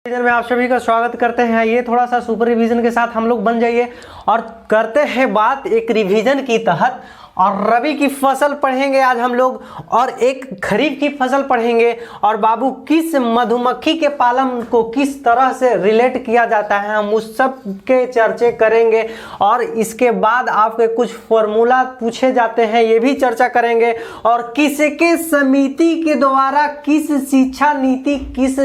Revision में आप सभी का स्वागत करते हैं। ये थोड़ा सा सुपर रिवीजन के साथ हम लोग बन जाइए और करते हैं बात एक रिवीजन की तहत। और रबी की फसल पढ़ेंगे आज हम लोग और एक खरीफ की फसल पढ़ेंगे। और बाबू किस मधुमक्खी के पालन को किस तरह से रिलेट किया जाता है हम उस सब के चर्चे करेंगे। और इसके बाद आपके कुछ फॉर्मूला पूछे जाते हैं ये भी चर्चा करेंगे। और किसके समिति के द्वारा किस शिक्षा नीति किस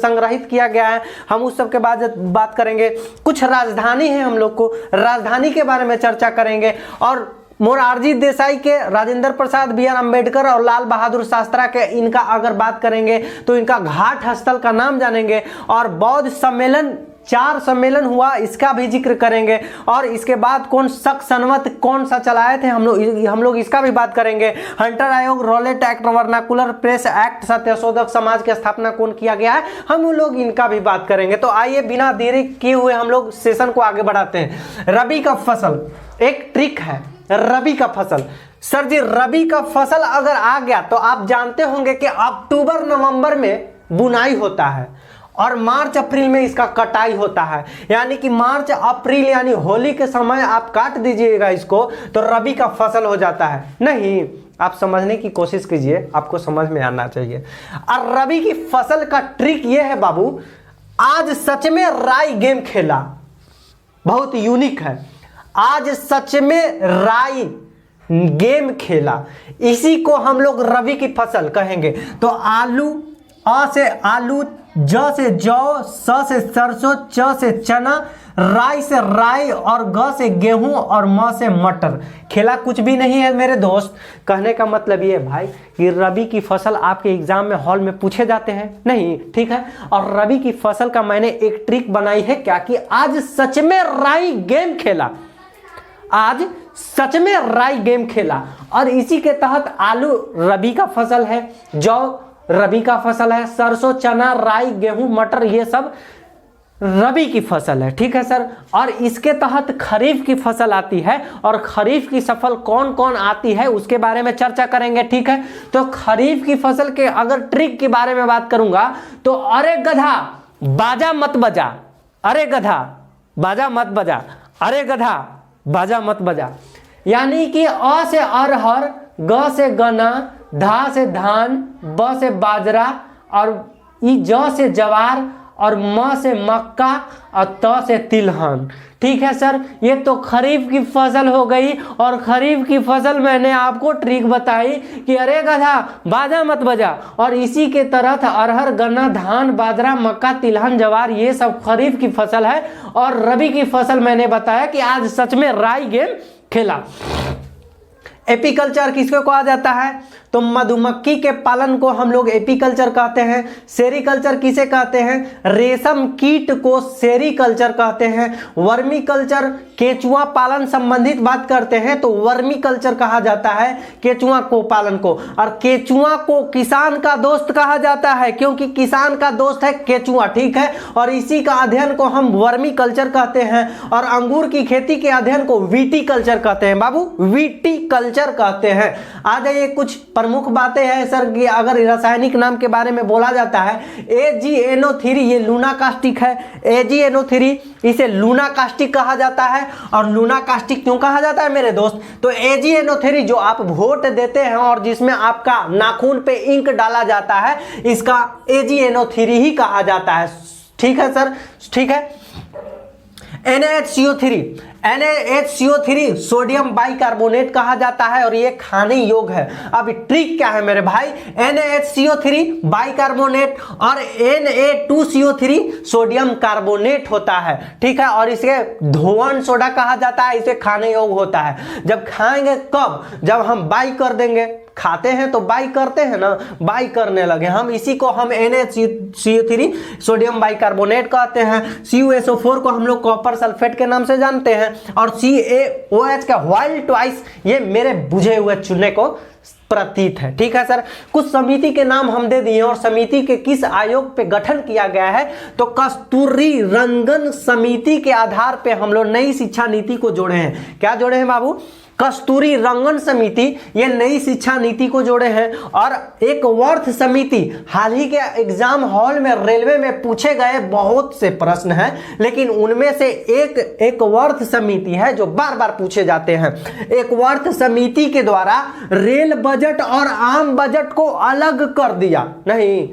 संग्रहित किया गया है हम उस सब के बाद बात करेंगे। कुछ राजधानी है हम लोग को राजधानी के बारे में चर्चा करेंगे। और मोरारजी देसाई के, राजेंद्र प्रसाद, बी आर अम्बेडकर और लाल बहादुर शास्त्री के इनका अगर बात करेंगे तो इनका घाट स्थल का नाम जानेंगे। और बौद्ध सम्मेलन 4 सम्मेलन हुआ इसका भी जिक्र करेंगे। और इसके बाद कौन शक संवत कौन सा चलाए थे हम लोग इसका भी बात करेंगे। हंटर आयोग, Rowlatt act, vernacular press act, Satyashodhak Samaj की स्थापना कौन किया गया है हम लोग इनका भी बात करेंगे। तो आइए बिना देरी किए हुए हम लोग सेशन को आगे बढ़ाते हैं। रबी का फसल एक ट्रिक है। रबी का फसल, सर जी रबी का फसल अगर आ गया तो आप जानते होंगे कि अक्टूबर नवंबर में बुनाई होता है और मार्च अप्रैल में इसका कटाई होता है। यानी कि मार्च अप्रैल यानी होली के समय आप काट दीजिएगा इसको तो रबी का फसल हो जाता है। नहीं, आप समझने की कोशिश कीजिए, आपको समझ में आना चाहिए। और रबी की फसल का ट्रिक ये है बाबू, आज सच में राई गेम खेला, बहुत यूनिक है। आज सच में राई गेम खेला, इसी को हम लोग रबी की फसल कहेंगे। तो आलू, अ से आलू, ज से जौ, स से सरसों, च से चना, राई से राई और ग से गेहूं और म से मटर। खेला कुछ भी नहीं है मेरे दोस्त। कहने का मतलब ये भाई कि रबी की फसल आपके एग्जाम में हॉल में पूछे जाते हैं नहीं, ठीक है। और रबी की फसल का मैंने एक ट्रिक बनाई है क्या कि आज सच में राई गेम खेला, आज सच में राई गेम खेला। और इसी के तहत आलू रबी का फसल है, जौ रबी का फसल है, सरसों, चना, राई, गेहूं, मटर ये सब रबी की फसल है, ठीक है सर। और इसके तहत खरीफ की फसल आती है और खरीफ की फसल कौन कौन आती है उसके बारे में चर्चा करेंगे, ठीक है। तो खरीफ की फसल के अगर ट्रिक के बारे में बात करूंगा तो अरे गधा बाजा मत बजा, अरे गधा बाजा मत बजा, अरे गधा बाजा मत बजा। यानी कि अ से अरहर, ग से गन्ना, धा से धान, ब से बाजरा और ई ज से जवार और म से मक्का और त से तिलहन, ठीक है सर। ये तो खरीफ की फसल हो गई। और खरीफ की फसल मैंने आपको ट्रिक बताई कि अरे गधा बाजा मत बजा। और इसी के तरह अरहर, गन्ना, धान, बाजरा, मक्का, तिलहन, जवार ये सब खरीफ की फसल है। और रबी की फसल मैंने बताया कि आज सच में राई गेम खेला। एपीकल्चर किसको कहा जाता है तो मधुमक्खी के पालन को हम लोग एपीकल्चर कहते हैं। सेरीकल्चर किसे कहते हैं, रेशम कीट को सेरीकल्चर कहते हैं। वर्मी कल्चर केचुआ पालन संबंधित बात करते हैं तो वर्मी कल्चर कहा जाता है केचुआ को पालन को। और केचुआ को किसान का दोस्त कहा जाता है क्योंकि किसान का दोस्त है केचुआ, ठीक है। और इसी का अध्ययन को हम वर्मी कल्चर कहते हैं। और अंगूर की खेती के अध्ययन को विटीकल्चर कहते हैं बाबू, विटीकल्चर कहते हैं। आ जाइए कुछ प्रमुख बातें हैं सर कि अगर रासायनिक नाम के बारे में बोला जाता है AgNO3 ये लूना कास्टिक है। AgNO3 इसे लूना कास्टिक कहा जाता है। और लूना कास्टिक क्यों कहा जाता है मेरे दोस्त तो AgNO3 जो आप वोट देते हैं और जिसमें आपका नाखून पे इंक डाला जाता है इसका AgNO3 ही कहा जाता है, ठीक है सर, ठीक है। NaHCO3 सोडियम बाइकार्बोनेट कहा जाता है और ये खाने योग्य है। अब ट्रिक क्या है मेरे भाई, NaHCO3 बाइकार्बोनेट और Na2CO3 सोडियम कार्बोनेट होता है, ठीक है। और इसे धोवन सोडा कहा जाता है, इसे खाने योग्य होता है। जब खाएंगे कब, जब हम बाई कर देंगे, खाते हैं तो बाई करते हैं ना, बाई करने लगे हम, इसी को हम NaCO3 सोडियम बाइकार्बोनेट कहते हैं। CuSO4 को हम लोग कॉपर सल्फेट के नाम से जानते हैं। और CaOH का व्हाइल ट्वाइस ये मेरे बुझे हुए चुने को प्रतीत है, ठीक है सर। कुछ समिति के नाम हम दे दिए और समिति के किस आयोग पे गठन किया गया है तो कस्तूरी रंगन समिति के आधार पे हम लोग नई शिक्षा नीति को जोड़े हैं। क्या जोड़े हैं बाबू, कस्तूरी रंगन समिति ये नई शिक्षा नीति को जोड़े हैं, और एक वर्थ समिति हाल ही के एग्जाम हॉल में रेलवे में पूछे गए बहुत से प्रश्न हैं, लेकिन उनमें से एक वर्थ समिति है जो बार बार पूछे जाते हैं। एक वर्थ समिति के द्वारा रेल बजट और आम बजट को अलग कर दिया। नहीं,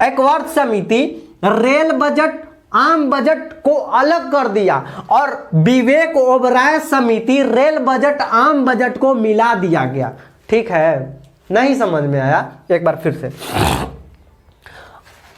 एक वर्थ समिति रेल बजट आम बजट को अलग कर दिया, और विवेक ओबराय समिति रेल बजट आम बजट को मिला दिया गया। ठीक है, नहीं समझ में आया? एक बार फिर से।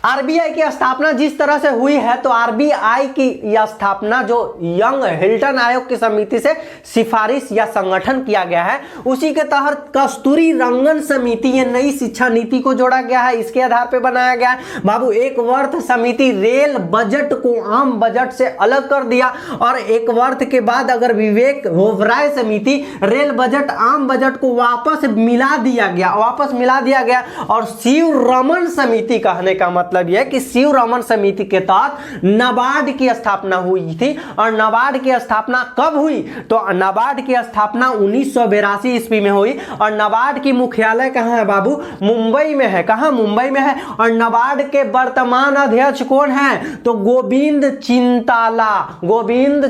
आरबीआई की स्थापना जिस तरह से हुई है, तो आरबीआई की यह स्थापना जो यंग हिल्टन आयोग की समिति से सिफारिश या संगठन किया गया है, उसी के तहत कस्तूरी रंगन समिति ये नई शिक्षा नीति को जोड़ा गया है, इसके आधार पर बनाया गया है। बाबू, एक वर्थ समिति रेल बजट को आम बजट से अलग कर दिया, और एक वर्थ के बाद अगर विवेक ओबराय समिति रेल बजट आम बजट को वापस मिला दिया गया। और शिव रमन समिति कहने का मतलब यह है कि शिव रमन समिति के तहत नाबार्ड की स्थापना हुई थी। और नाबार्ड की स्थापना कब हुई? तो नाबार्ड की स्थापना 1982 ईस्वी में हुई, और नाबार्ड की मुख्यालय कहां है बाबू? मुंबई में है। कहां? मुंबई में है। और नाबार्ड के वर्तमान अध्यक्ष कौन है? तो गोविंद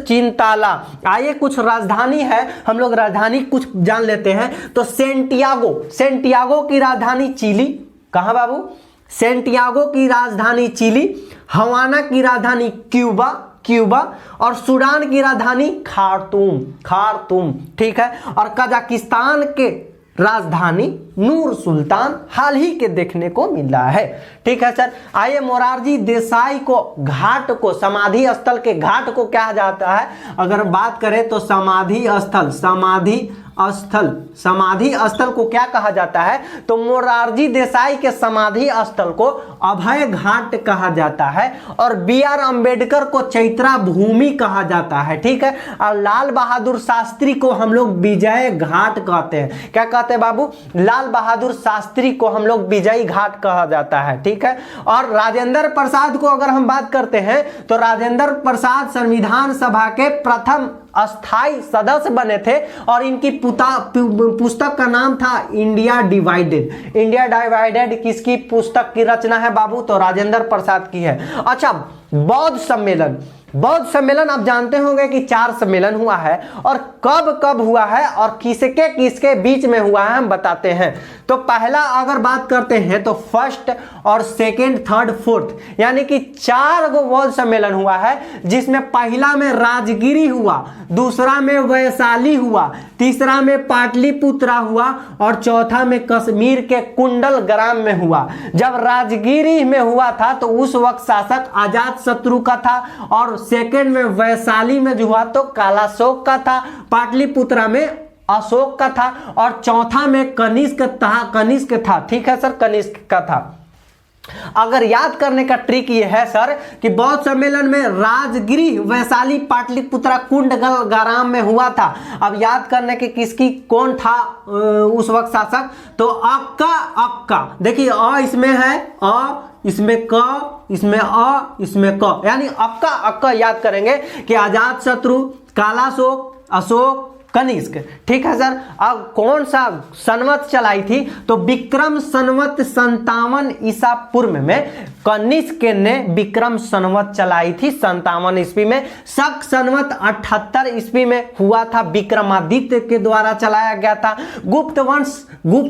चिंताला। आइए, कुछ राजधानी है, हम लोग राजधानी कुछ जान लेते हैं। तो सेंटियागो की राजधानी चिली। कहां बाबू? सेंटियागो की राजधानी चिली, हवाना की राजधानी क्यूबा, और सूडान की राजधानी खार्तूम। ठीक है। और कजाकिस्तान के राजधानी नूर सुल्तान हाल ही के देखने को मिला है। ठीक है सर। आइए, मोरारजी देसाई को घाट को, समाधि स्थल के घाट को क्या जाता है? अगर बात करें तो समाधि स्थल को क्या कहा जाता है? तो मोरारजी देसाई के समाधि स्थल को अभय घाट कहा जाता है, और बी आर अंबेडकर को चैत्रा भूमि कहा जाता है। ठीक है। और लाल बहादुर शास्त्री को हम लोग विजय घाट कहते हैं। क्या कहते हैं बाबू? लाल बहादुर शास्त्री को हम लोग विजय घाट कहा जाता है। ठीक है। और राजेंद्र प्रसाद को अगर हम बात करते हैं, तो राजेंद्र प्रसाद संविधान सभा के प्रथम अस्थाई सदस्य बने थे, और इनकी पुस्तक का नाम था इंडिया डिवाइडेड। किसकी पुस्तक की रचना है बाबू? तो राजेंद्र प्रसाद की है। अच्छा, बौद्ध सम्मेलन आप जानते होंगे कि 4 सम्मेलन हुआ है, और कब हुआ है और किसके बीच में हुआ है हम बताते हैं। तो पहला अगर बात करते हैं तो फर्स्ट और सेकंड, थर्ड, फोर्थ, यानी कि 4 गो बौद्ध सम्मेलन हुआ है, जिसमें पहला में राजगिरी हुआ, दूसरा में वैशाली हुआ, तीसरा में पाटलिपुत्रा हुआ, और चौथा में कश्मीर के कुंडल ग्राम में हुआ। जब राजगिरी में हुआ था तो उस वक्त शासक अजातशत्रु का था, और सेकंड में वैशाली में जो हुआ तो कालाशोक का था, पाटलिपुत्रा में अशोक का था, और चौथा में कनिष्क था। ठीक है सर, कनिष्क का था। अगर याद करने का ट्रिक ये है सर कि बौद्ध सम्मेलन में राजगिरी, वैशाली, पाटलिपुत्रा, कुंडलग्राम में हुआ था। अब याद करने के किसकी कौन था उस वक्त शासक? तो अक्का। देखिए, अ इसमें है, अ इसमें क, इसमें अ, इसमें क, यानी अक्का याद करेंगे कि अजातशत्रु, कालाशोक, अशोक, कनिष्क। ठीक है सर। अब कौन सा संवत चलाई थी? तो विक्रम संवत 57 ईसा पूर्व में कनिष्क ने विक्रम संवत चलाई थी 57 ईस्वी में। शक संवत 78 ईस्वी में हुआ था, विक्रमादित्य के द्वारा चलाया गया था। गुप्त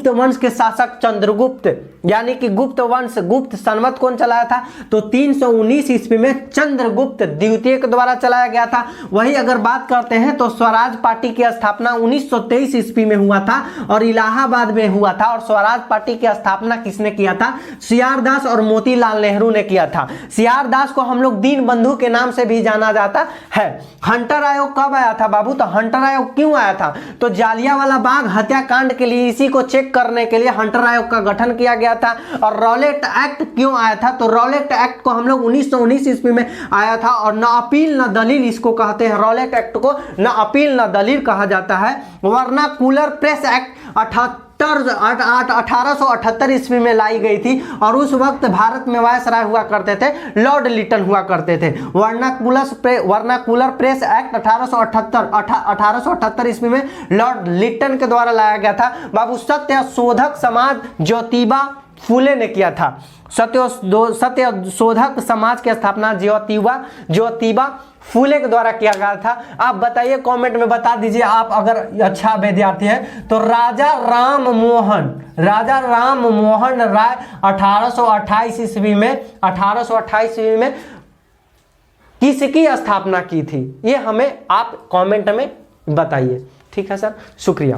वंश के शासक चंद्रगुप्त, यानी कि गुप्त संवत कौन चलाया था? तो 319 ईस्वी में चंद्रगुप्त द्वितीय के द्वारा चलाया गया था। वही अगर बात करते हैं तो स्वराज पार्टी की स्थापना 1923 ईस्वी में हुआ था, और इलाहाबाद में हुआ था। और स्वराज पार्टी की स्थापना किसने किया था? सीआर दास और मोतीलाल नेहरू ने किया था। सीआर दास को हम लोग दीन बंधु के नाम से भी जाना जाता है। हंटर आयोग कब आया था बाबू? तो हंटर आयोग क्यों आया था? तो जालियांवाला बाग हत्याकांड के लिए, इसी को चेक करने के लिए हंटर आयोग का गठन किया गया था। और रॉलेट एक्ट क्यों आया था? तो रॉलेट एक्ट को हम लोग 1919 ईस्वी में आया था, और न अपील न दलील इसको कहते हैं। रॉलेट एक्ट को न अपील न दलील कहा जाता है। वर्नाकुलर प्रेस एक्ट 78 1878 ईस्वी में लाई गई थी और उस वक्त भारत में वायसराय हुआ करते थे लॉर्ड लिटन हुआ करते थे। वर्नाकुलर प्रेस एक्ट 1878 ईस्वी में लॉर्ड लिटन के द्वारा लाया गया था। बाबू सत्य शोधक समाज ज्योतिबा फूले ने किया था। सत्य शोधक समाज की स्थापना ज्योतिबा फूले के द्वारा किया गया था। आप बताइए, कमेंट में बता दीजिए आप अगर अच्छा विद्यार्थी है तो। राजा राम मोहन राय 1828 ईस्वी में किसकी स्थापना की थी, ये हमें आप कमेंट में बताइए। ठीक है सर, शुक्रिया।